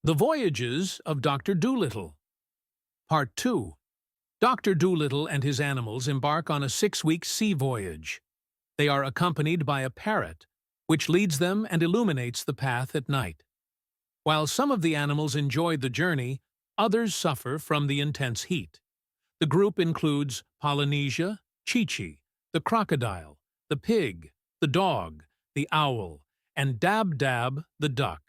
The Voyages of Doctor Dolittle. Part 2. Doctor Dolittle and his animals embark on a 6-week sea voyage. They are accompanied by a parrot, which leads them and illuminates the path at night. While some of the animals enjoy the journey, others suffer from the intense heat. The group includes Polynesia, Chi-Chi, the crocodile, the pig, the dog, the owl, and Dab-Dab, the duck.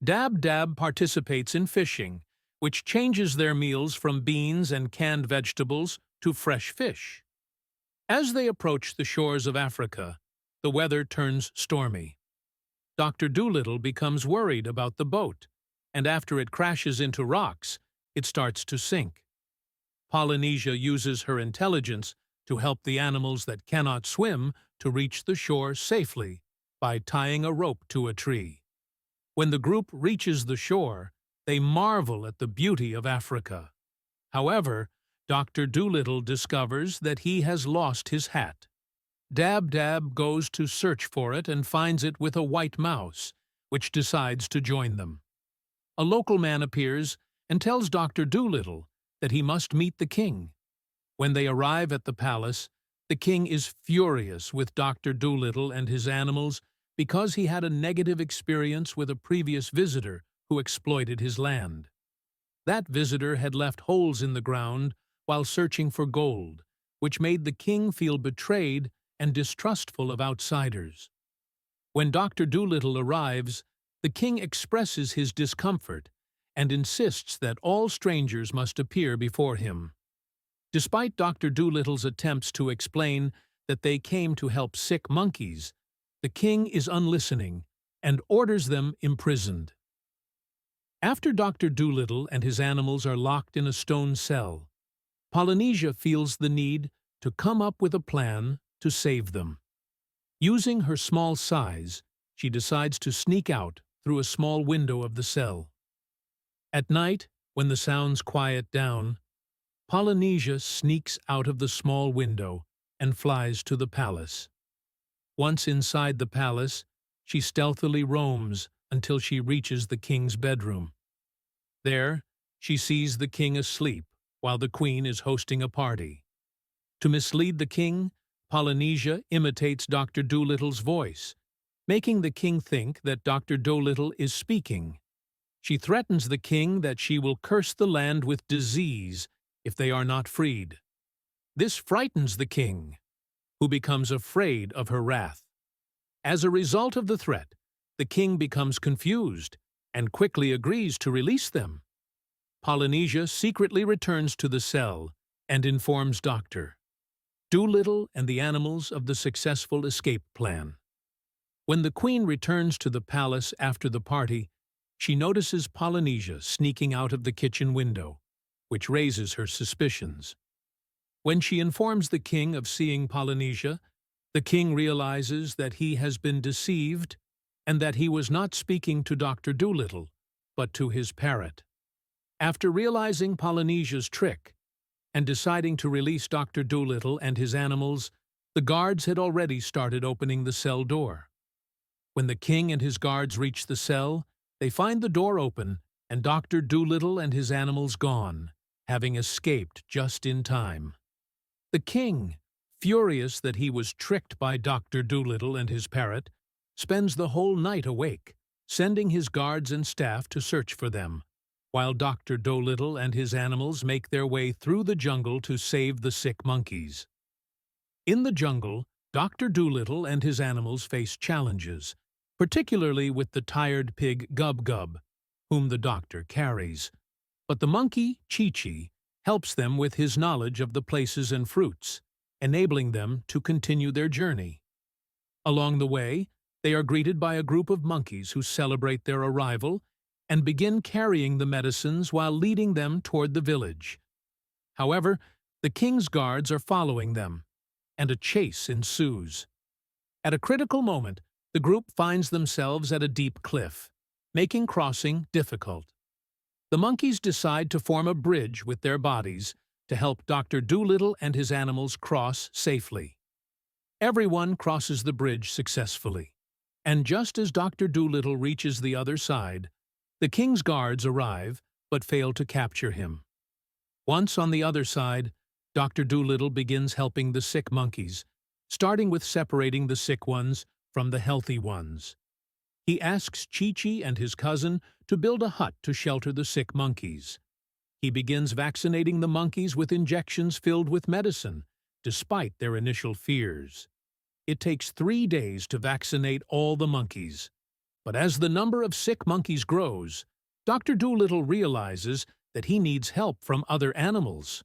Dab-Dab participates in fishing, which changes their meals from beans and canned vegetables to fresh fish. As they approach the shores of Africa, the weather turns stormy. Dr. Dolittle becomes worried about the boat, and after it crashes into rocks, it starts to sink. Polynesia uses her intelligence to help the animals that cannot swim to reach the shore safely by tying a rope to a tree. When the group reaches the shore, they marvel at the beauty of Africa. However, Dr. Dolittle discovers that he has lost his hat. Dab-Dab goes to search for it and finds it with a white mouse, which decides to join them. A local man appears and tells Dr. Dolittle that he must meet the king. When they arrive at the palace, the king is furious with Dr. Dolittle and his animals because he had a negative experience with a previous visitor who exploited his land. That visitor had left holes in the ground while searching for gold, which made the king feel betrayed and distrustful of outsiders. When Dr. Dolittle arrives, the king expresses his discomfort and insists that all strangers must appear before him. Despite Dr. Dolittle's attempts to explain that they came to help sick monkeys, the king is unlistening and orders them imprisoned. After Dr. Dolittle and his animals are locked in a stone cell, Polynesia feels the need to come up with a plan to save them. Using her small size, she decides to sneak out through a small window of the cell. At night, when the sounds quiet down, Polynesia sneaks out of the small window and flies to the palace. Once inside the palace, she stealthily roams until she reaches the king's bedroom. There, she sees the king asleep while the queen is hosting a party. To mislead the king, Polynesia imitates Dr. Dolittle's voice, making the king think that Dr. Dolittle is speaking. She threatens the king that she will curse the land with disease if they are not freed. This frightens the king, who becomes afraid of her wrath. As a result of the threat, the king becomes confused and quickly agrees to release them. Polynesia secretly returns to the cell and informs Dr. Dolittle and the animals of the successful escape plan. When the queen returns to the palace after the party, she notices Polynesia sneaking out of the kitchen window, which raises her suspicions. When she informs the king of seeing Polynesia, the king realizes that he has been deceived and that he was not speaking to Dr. Dolittle, but to his parrot. After realizing Polynesia's trick and deciding to release Dr. Dolittle and his animals, the guards had already started opening the cell door. When the king and his guards reach the cell, they find the door open and Dr. Dolittle and his animals gone, having escaped just in time. The king, furious that he was tricked by Dr. Dolittle and his parrot, spends the whole night awake, sending his guards and staff to search for them, while Dr. Dolittle and his animals make their way through the jungle to save the sick monkeys. In the jungle, Dr. Dolittle and his animals face challenges, particularly with the tired pig Gub-Gub, whom the doctor carries. But the monkey, Chi-Chi, helps them with his knowledge of the places and fruits, enabling them to continue their journey. Along the way, they are greeted by a group of monkeys who celebrate their arrival and begin carrying the medicines while leading them toward the village. However, the king's guards are following them, and a chase ensues. At a critical moment, the group finds themselves at a deep cliff, making crossing difficult. The monkeys decide to form a bridge with their bodies to help Dr. Dolittle and his animals cross safely. Everyone crosses the bridge successfully, and just as Dr. Dolittle reaches the other side, The king's guards arrive, but fail to capture him. Once on the other side, Dr. Dolittle begins helping the sick monkeys, starting with separating the sick ones from the healthy ones. He asks Chi-Chi and his cousin to build a hut to shelter the sick monkeys. He begins vaccinating the monkeys with injections filled with medicine, despite their initial fears. It takes 3 days to vaccinate all the monkeys. But as the number of sick monkeys grows, Dr. Dolittle realizes that he needs help from other animals.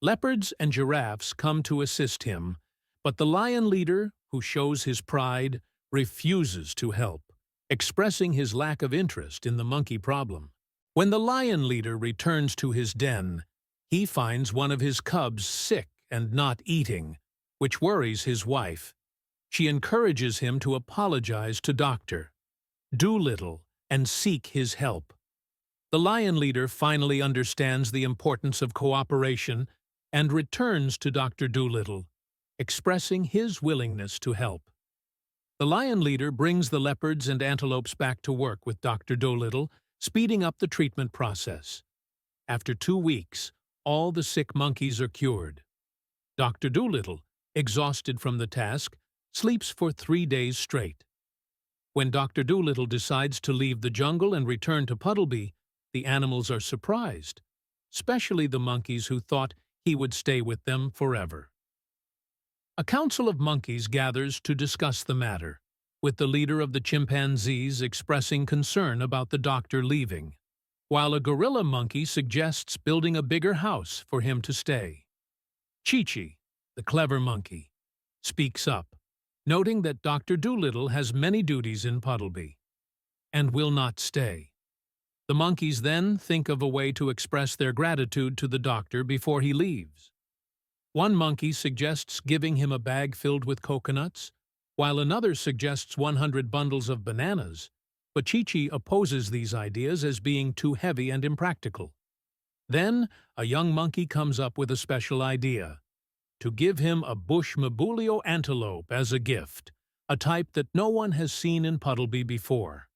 Leopards and giraffes come to assist him, but the lion leader, who shows his pride, refuses to help, expressing his lack of interest in the monkey problem. When the lion leader returns to his den, he finds one of his cubs sick and not eating, which worries his wife. She encourages him to apologize to Dr. Dolittle and seek his help. The lion leader finally understands the importance of cooperation and returns to Dr. Dolittle, expressing his willingness to help. The lion leader brings the leopards and antelopes back to work with Dr. Dolittle, speeding up the treatment process. After 2 weeks, all the sick monkeys are cured. Dr. Dolittle, exhausted from the task, sleeps for 3 days straight. When Dr. Dolittle decides to leave the jungle and return to Puddleby, the animals are surprised, especially the monkeys who thought he would stay with them forever. A council of monkeys gathers to discuss the matter, with the leader of the chimpanzees expressing concern about the doctor leaving, while a gorilla monkey suggests building a bigger house for him to stay. Chi-Chi, the clever monkey, speaks up, noting that Dr. Dolittle has many duties in Puddleby and will not stay. The monkeys then think of a way to express their gratitude to the doctor before he leaves. One monkey suggests giving him a bag filled with coconuts, while another suggests 100 bundles of bananas, but Chi-Chi opposes these ideas as being too heavy and impractical. Then, a young monkey comes up with a special idea: to give him a bush mabulio antelope as a gift, a type that no one has seen in Puddleby before.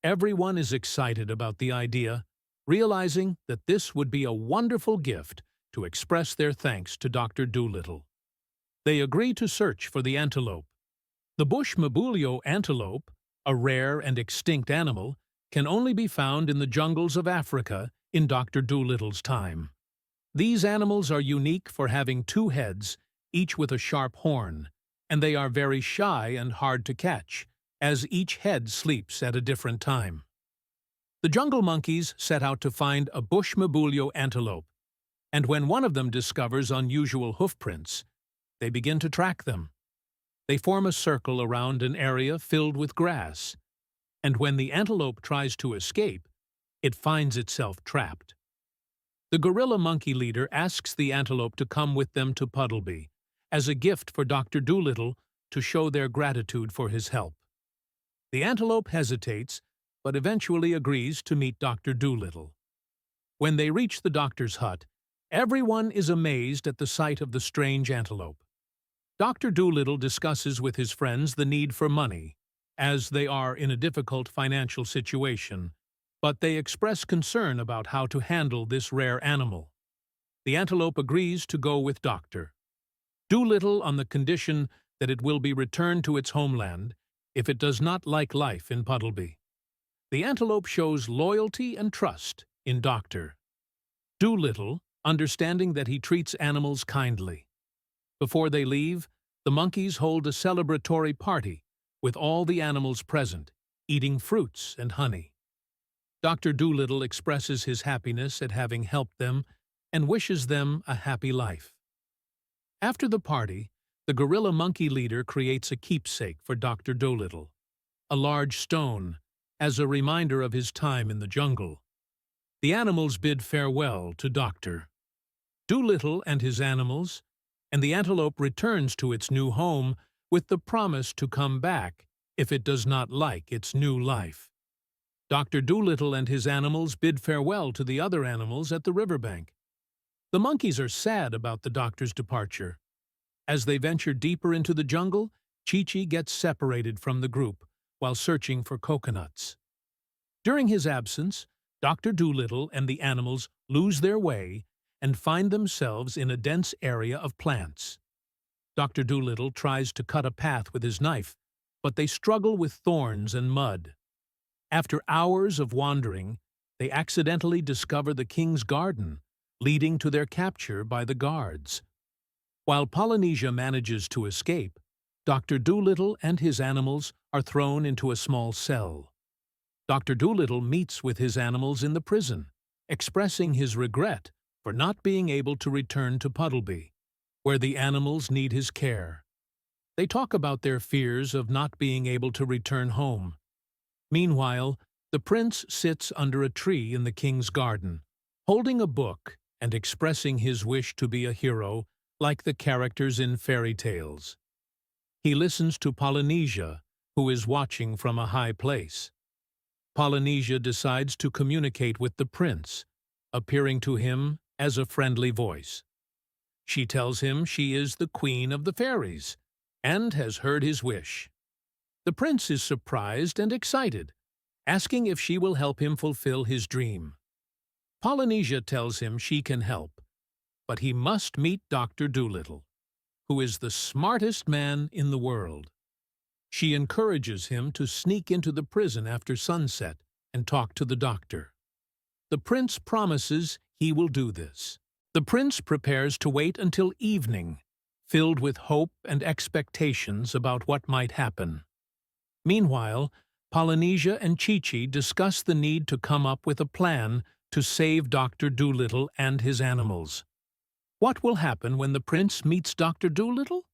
Everyone is excited about the idea, realizing that this would be a wonderful gift to express their thanks to Dr. Dolittle. They agree to search for the antelope. The bush mabulio antelope, a rare and extinct animal, can only be found in the jungles of Africa in Dr. Dolittle's time. These animals are unique for having 2 heads, each with a sharp horn, and they are very shy and hard to catch, as each head sleeps at a different time. The jungle monkeys set out to find a bush mabulio antelope, and when one of them discovers unusual hoofprints, they begin to track them. They form a circle around an area filled with grass, and when the antelope tries to escape, it finds itself trapped. The gorilla monkey leader asks the antelope to come with them to Puddleby, as a gift for Dr. Dolittle to show their gratitude for his help. The antelope hesitates, but eventually agrees to meet Dr. Dolittle. When they reach the doctor's hut, everyone is amazed at the sight of the strange antelope. Dr. Dolittle discusses with his friends the need for money, as they are in a difficult financial situation, but they express concern about how to handle this rare animal. The antelope agrees to go with Dr. Dolittle on the condition that it will be returned to its homeland if it does not like life in Puddleby. The antelope shows loyalty and trust in Dr. Dolittle, understanding that he treats animals kindly. Before they leave, the monkeys hold a celebratory party with all the animals present, eating fruits and honey. Dr. Dolittle expresses his happiness at having helped them and wishes them a happy life. After the party, the gorilla monkey leader creates a keepsake for Dr. Dolittle, a large stone, as a reminder of his time in the jungle. The animals bid farewell to Dr. Dolittle and his animals, and the antelope returns to its new home with the promise to come back if it does not like its new life. Dr. Dolittle and his animals bid farewell to the other animals at the riverbank. The monkeys are sad about the doctor's departure. As they venture deeper into the jungle, Chi-Chi gets separated from the group while searching for coconuts. During his absence, Dr. Dolittle and the animals lose their way and find themselves in a dense area of plants. Dr. Dolittle tries to cut a path with his knife, but they struggle with thorns and mud. After hours of wandering, they accidentally discover the king's garden, leading to their capture by the guards. While Polynesia manages to escape, Dr. Dolittle and his animals are thrown into a small cell. Dr. Dolittle meets with his animals in the prison, expressing his regret for not being able to return to Puddleby, where the animals need his care. They talk about their fears of not being able to return home. Meanwhile, the prince sits under a tree in the king's garden, holding a book and expressing his wish to be a hero like the characters in fairy tales. He listens to Polynesia, who is watching from a high place. Polynesia decides to communicate with the prince, appearing to him as a friendly voice. She tells him she is the queen of the fairies and has heard his wish. The prince is surprised and excited, asking if she will help him fulfill his dream. Polynesia tells him she can help, but he must meet Dr. Dolittle, who is the smartest man in the world. She encourages him to sneak into the prison after sunset and talk to the doctor. The prince promises he will do this. The prince prepares to wait until evening, filled with hope and expectations about what might happen. Meanwhile, Polynesia and Chi-Chi discuss the need to come up with a plan to save Dr. Dolittle and his animals. What will happen when the prince meets Dr. Dolittle?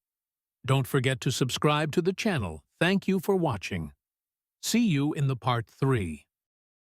Don't forget to subscribe to the channel. Thank you for watching. See you in the part 3.